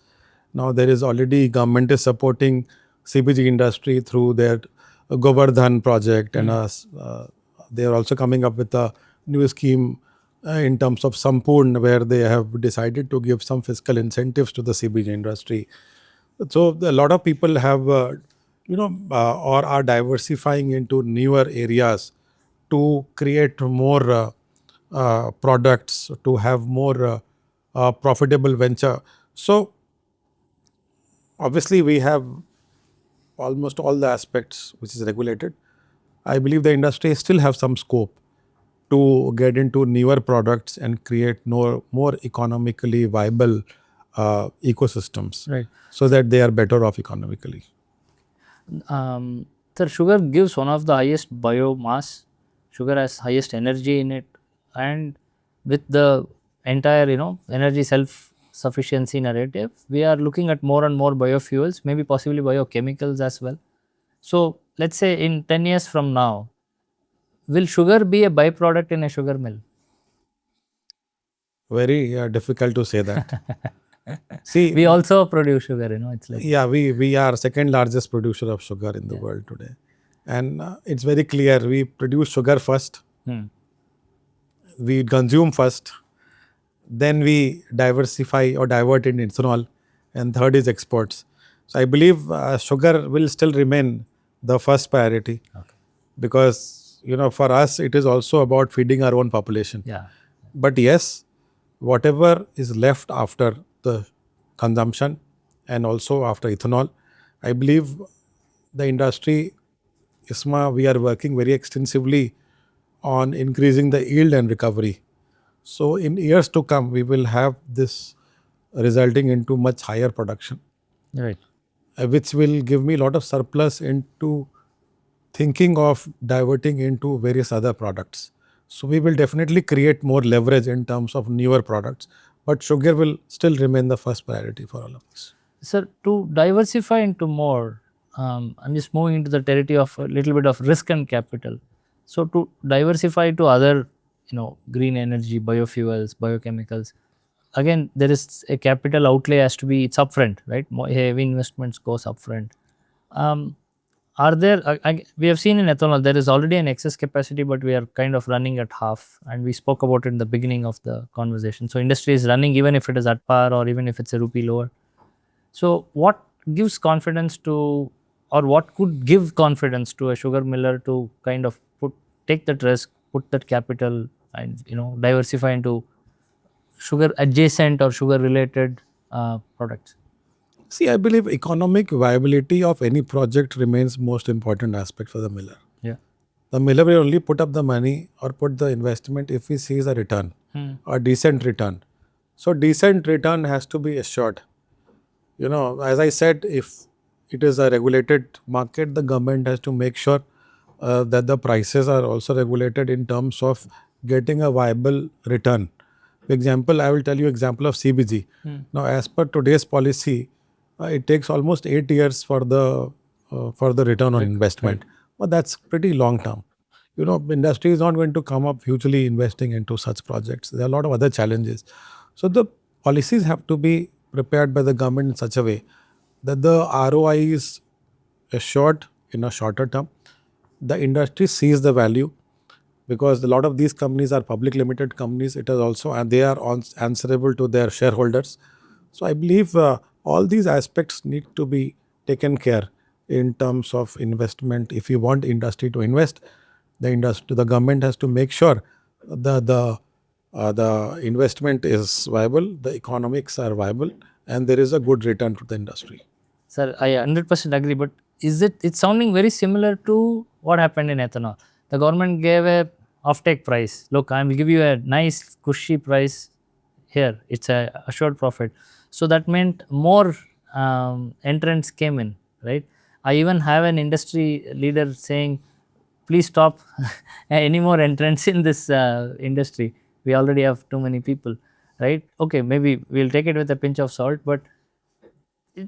Now there is already government is supporting CBG industry through their Govardhan project, and they are also coming up with a new scheme in terms of Sampurn, where they have decided to give some fiscal incentives to the CBG industry. So a lot of people have, or are diversifying into newer areas to create more products, to have more profitable venture. So obviously we have almost all the aspects which is regulated. I believe the industry still have some scope to get into newer products and create more economically viable ecosystems, Right. so that they are better off economically. Sir, sugar gives one of the highest biomass. Sugar has highest energy in it, and with the entire energy self sufficiency narrative, we are looking at more and more biofuels, maybe possibly biochemicals as well. So let's say in 10 years from now, will sugar be a byproduct in a sugar mill? Very difficult to say that. See, We also produce sugar, it's like. yeah, we are second largest producer of sugar in the world today, and it's very clear we produce sugar first, Hmm. we consume first, then we diversify or divert in ethanol, and third is exports. So I believe sugar will still remain the first priority, Okay. because for us it is also about feeding our own population. Yeah. But yes, whatever is left after the consumption and also after ethanol, I believe the industry, ISMA, we are working very extensively on increasing the yield and recovery. So in years to come, we will have this resulting into much higher production, Right. which will give me a lot of surplus into thinking of diverting into various other products. So we will definitely create more leverage in terms of newer products, but sugar will still remain the first priority for all of us. Sir, to diversify into more, I'm just moving into the territory of a little bit of risk and capital. So to diversify to other, green energy, biofuels, biochemicals, again, there is a capital outlay has to be, it's upfront, right? More heavy investments goes upfront. Um, are there, we have seen in ethanol, there is already an excess capacity, but we are kind of running at half. And we spoke about it in the beginning of the conversation. So industry is running even if it is at par or even if it's a rupee lower. So what gives confidence to, or what could give confidence to a sugar miller to kind of take that risk, put that capital, and diversify into sugar adjacent or sugar related products? See, I believe economic viability of any project remains most important aspect for the miller. Yeah. The miller will only put up the money or put the investment if he sees a return, a decent return. So decent return has to be assured. As I said, if it is a regulated market, the government has to make sure that the prices are also regulated in terms of getting a viable return. For example, I will tell you example of CBG. Now, as per today's policy, it takes almost 8 years for the return on investment. But that's pretty long term. Industry is not going to come up hugely investing into such projects. There are a lot of other challenges. So the policies have to be prepared by the government in such a way that the ROI is assured in a shorter term. The industry sees the value, because a lot of these companies are public limited companies. It is also, and they are answerable to their shareholders. So I believe all these aspects need to be taken care in terms of investment. If you want industry to invest, the government has to make sure the investment is viable, the economics are viable, and there is a good return to the industry. Sir, I 100% agree, but it's sounding very similar to what happened in ethanol. The government gave a offtake price. Look, I will give you a nice cushy price here. It's a assured profit. So that meant more entrants came in, right? I even have an industry leader saying, please stop any more entrants in this industry. We already have too many people, right? Okay, maybe we'll take it with a pinch of salt, but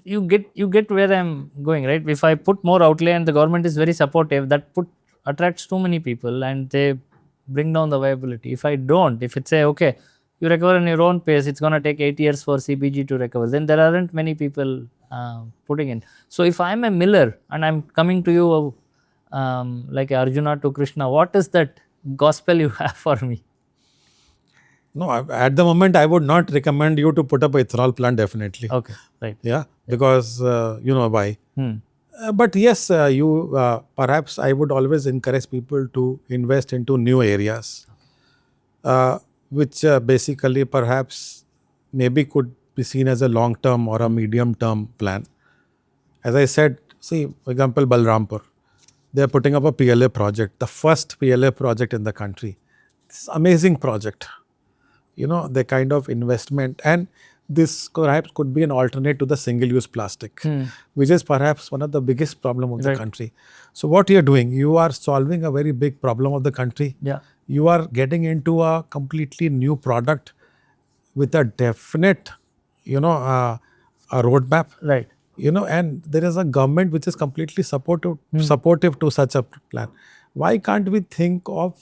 you get where I'm going, right? If I put more outlay and the government is very supportive, that attracts too many people and they bring down the viability. If I don't, if it's say okay, you recover in your own pace, it's going to take 8 years for CBG to recover, then there aren't many people putting in. So if I'm a miller and I'm coming to you like Arjuna to Krishna, what is that gospel you have for me? No, at the moment, I would not recommend you to put up a ethanol plant, definitely. Okay, right. Yeah, because you know why. But yes, perhaps I would always encourage people to invest into new areas, which basically perhaps maybe could be seen as a long-term or a medium-term plan. As I said, see, for example, Balrampur, they are putting up a PLA project, the first PLA project in the country. It's an amazing project. You know, the kind of investment, and this perhaps could be an alternate to the single-use plastic, which is perhaps one of the biggest problem of the country. So what you are doing, you are solving a very big problem of the country. Yeah. You are getting into a completely new product with a definite, a roadmap. Right. You know, and there is a government which is completely supportive to such a plan. Why can't we think of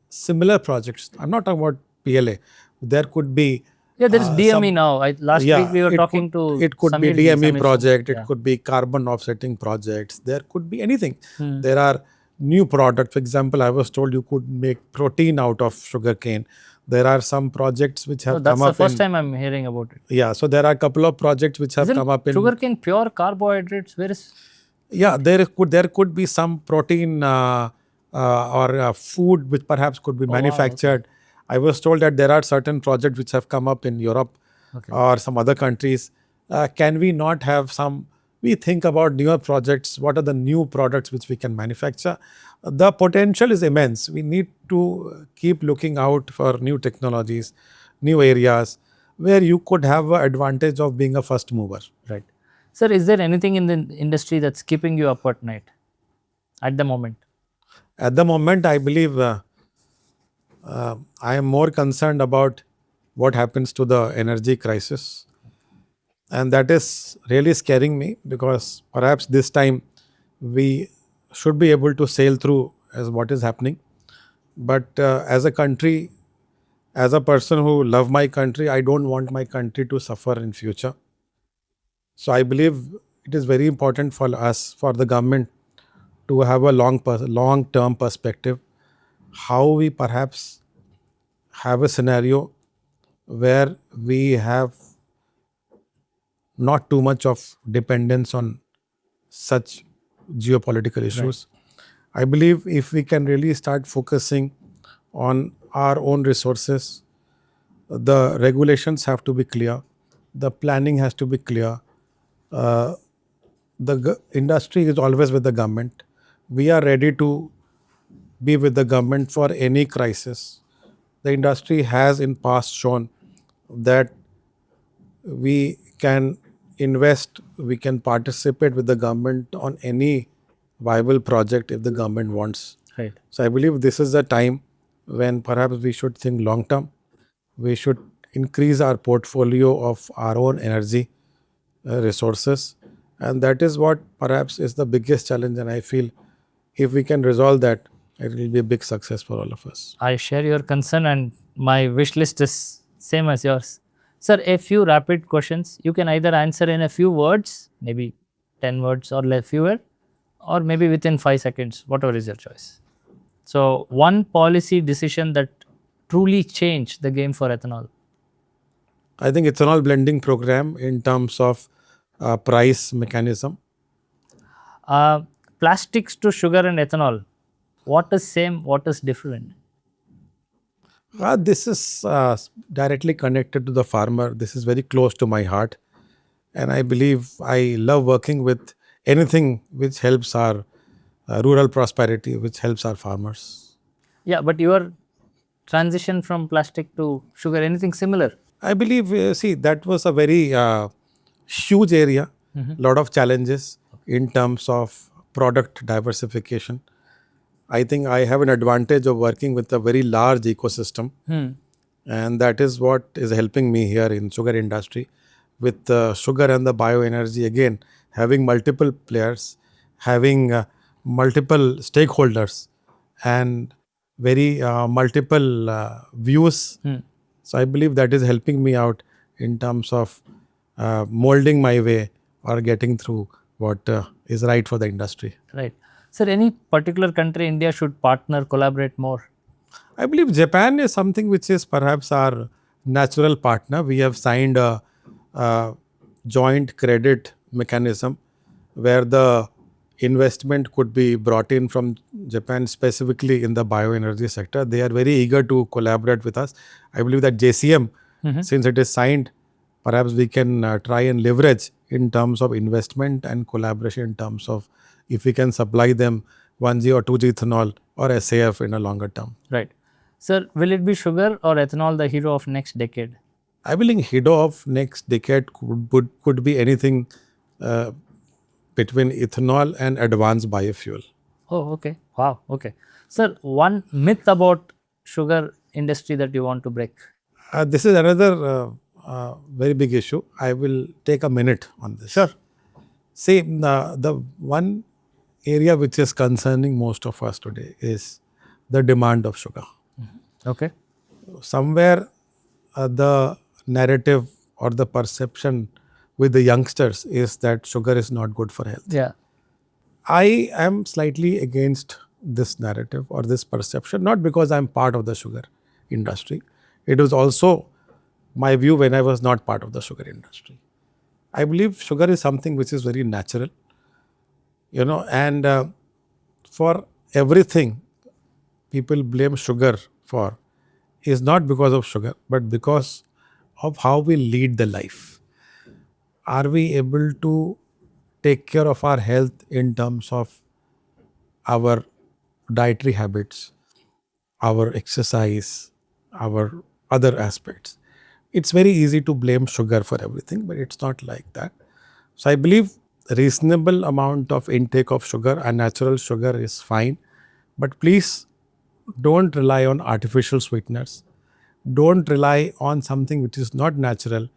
similar projects? I'm not talking about PLA. There could be there is DME now. Last week we were talking to it could be Samir DME project. It could be carbon offsetting projects. There could be anything. There are new products. For example, I was told you could make protein out of sugarcane. There are some projects which have come up. That's the first time I'm hearing about it. Yeah, so there are a couple of projects which have come up in sugarcane pure carbohydrates. Where is? Yeah, there could be some protein or food which perhaps could be manufactured. Wow, okay. I was told that there are certain projects which have come up in Europe or some other countries. Can we not have some? We think about newer projects. What are the new products which we can manufacture? The potential is immense. We need to keep looking out for new technologies, new areas where you could have an advantage of being a first mover. Right. Sir, is there anything in the industry that's keeping you up at night at the moment? At the moment, I believe I am more concerned about what happens to the energy crisis. And that is really scaring me, because perhaps this time we should be able to sail through as what is happening. But as a country, as a person who love my country, I don't want my country to suffer in future. So I believe it is very important for us, for the government, to have a long-term perspective. How we perhaps have a scenario where we have not too much of dependence on such geopolitical issues. Right. I believe if we can really start focusing on our own resources, the regulations have to be clear, the planning has to be clear. The industry is always with the government. We are ready to be with the government for any crisis. The industry has in past shown that we can invest, we can participate with the government on any viable project if the government wants. Right. So I believe this is the time when perhaps we should think long term. We should increase our portfolio of our own energy resources. And that is what perhaps is the biggest challenge. And I feel if we can resolve that, it will be a big success for all of us. I share your concern, and my wish list is same as yours. Sir, a few rapid questions. You can either answer in a few words, maybe 10 words or fewer, or maybe within 5 seconds, whatever is your choice. So, one policy decision that truly changed the game for ethanol. I think ethanol blending program in terms of price mechanism. Uh, Plastics to sugar and ethanol. What is same? What is different? This is directly connected to the farmer. This is very close to my heart. And I believe I love working with anything which helps our rural prosperity, which helps our farmers. Yeah, but your transition from plastic to sugar, anything similar? I believe, see, that was a very huge area, lot of challenges in terms of product diversification. I think I have an advantage of working with a very large ecosystem, and that is what is helping me here in sugar industry. With the sugar and the bioenergy, again, having multiple players, having multiple stakeholders, and very multiple views. So I believe that is helping me out in terms of molding my way or getting through what is right for the industry. Right. Sir, any particular country India should partner, collaborate more? I believe Japan is something which is perhaps our natural partner. We have signed a joint credit mechanism where the investment could be brought in from Japan, specifically in the bioenergy sector. They are very eager to collaborate with us. I believe that JCM, since it is signed, perhaps we can try and leverage in terms of investment and collaboration in terms of if we can supply them 1G or 2G ethanol or SAF in a longer term. Right. Sir, will it be sugar or ethanol the hero of next decade? I believe hero of next decade could be anything between ethanol and advanced biofuel. Oh, okay. Wow. Okay. Sir, one myth about sugar industry that you want to break. This is another very big issue. I will take a minute on this. Sure. See, the one area which is concerning most of us today is the demand of sugar. Okay. Somewhere the narrative or the perception with the youngsters is that sugar is not good for health. Yeah. I am slightly against this narrative or this perception, not because I'm part of the sugar industry. It was also my view when I was not part of the sugar industry. I believe sugar is something which is very natural, and for everything people blame sugar for is not because of sugar, but because of how we lead the life. Are we able to take care of our health in terms of our dietary habits, our exercise, our other aspects? It's very easy to blame sugar for everything, but it's not like that. So I believe a reasonable amount of intake of sugar and natural sugar is fine, but please don't rely on artificial sweeteners. Don't rely on something which is not natural,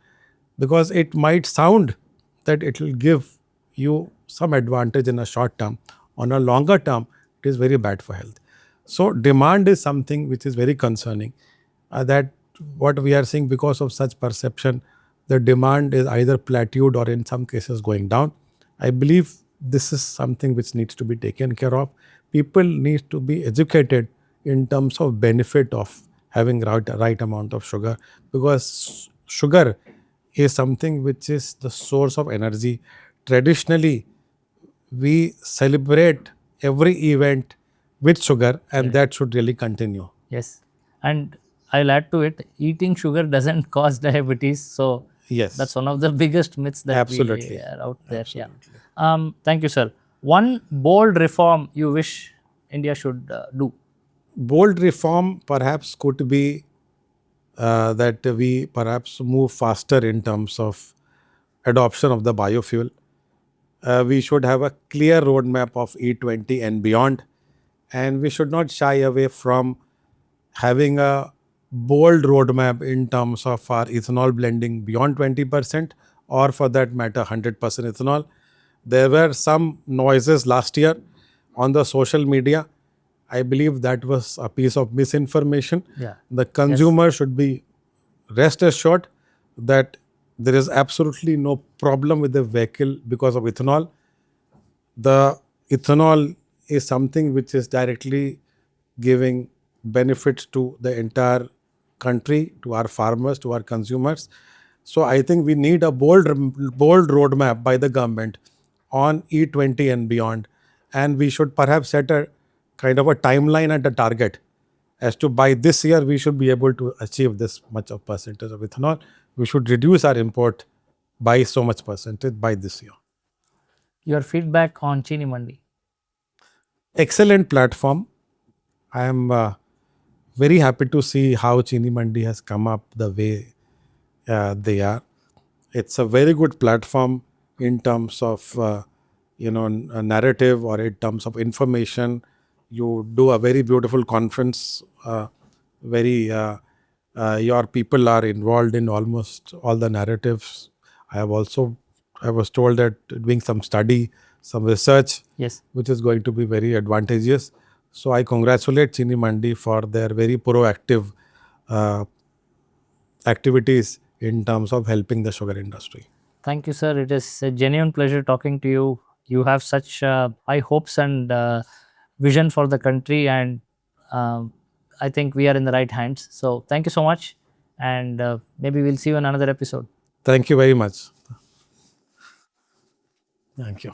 because it might sound that it will give you some advantage in a short term. On a longer term, it is very bad for health. So demand is something which is very concerning. That what we are seeing, because of such perception, the demand is either plateaued or in some cases going down. I believe this is something which needs to be taken care of. People need to be educated in terms of benefit of having right amount of sugar, because sugar is something which is the source of energy. Traditionally, we celebrate every event with sugar, and that should really continue. Yes. And I'll add to it, eating sugar doesn't cause diabetes. So Yes. that's one of the biggest myths that Absolutely. we are out there. Absolutely. Yeah. Thank you, sir. One bold reform you wish India should do? Bold reform perhaps could be that we perhaps move faster in terms of adoption of the biofuel. We should have a clear roadmap of E20 and beyond, and we should not shy away from having a bold roadmap in terms of our ethanol blending beyond 20%, or for that matter 100% ethanol. There were some noises last year on the social media. I believe that was a piece of misinformation. Yeah. The consumer should be rest assured that there is absolutely no problem with the vehicle because of ethanol. The ethanol is something which is directly giving benefits to the entire country, to our farmers, to our consumers. So I think we need a bold roadmap by the government on E20 and beyond, and we should perhaps set a kind of a timeline and a target as to by this year we should be able to achieve this much of percentage of ethanol. We should reduce our import by so much percentage by this year. Your feedback on ChiniMandi. Excellent platform. I am very happy to see how ChiniMandi has come up the way they are. It's a very good platform in terms of a narrative or in terms of information. You do a very beautiful conference. Your people are involved in almost all the narratives. I was told that doing some study, some research, Yes. which is going to be very advantageous. So I congratulate ChiniMandi for their very proactive uh, activities in terms of helping the sugar industry. Thank you, sir. It is a genuine pleasure talking to you. You have such high hopes and vision for the country, and I think we are in the right hands. So, thank you so much, and maybe we'll see you in another episode. Thank you very much. Thank you.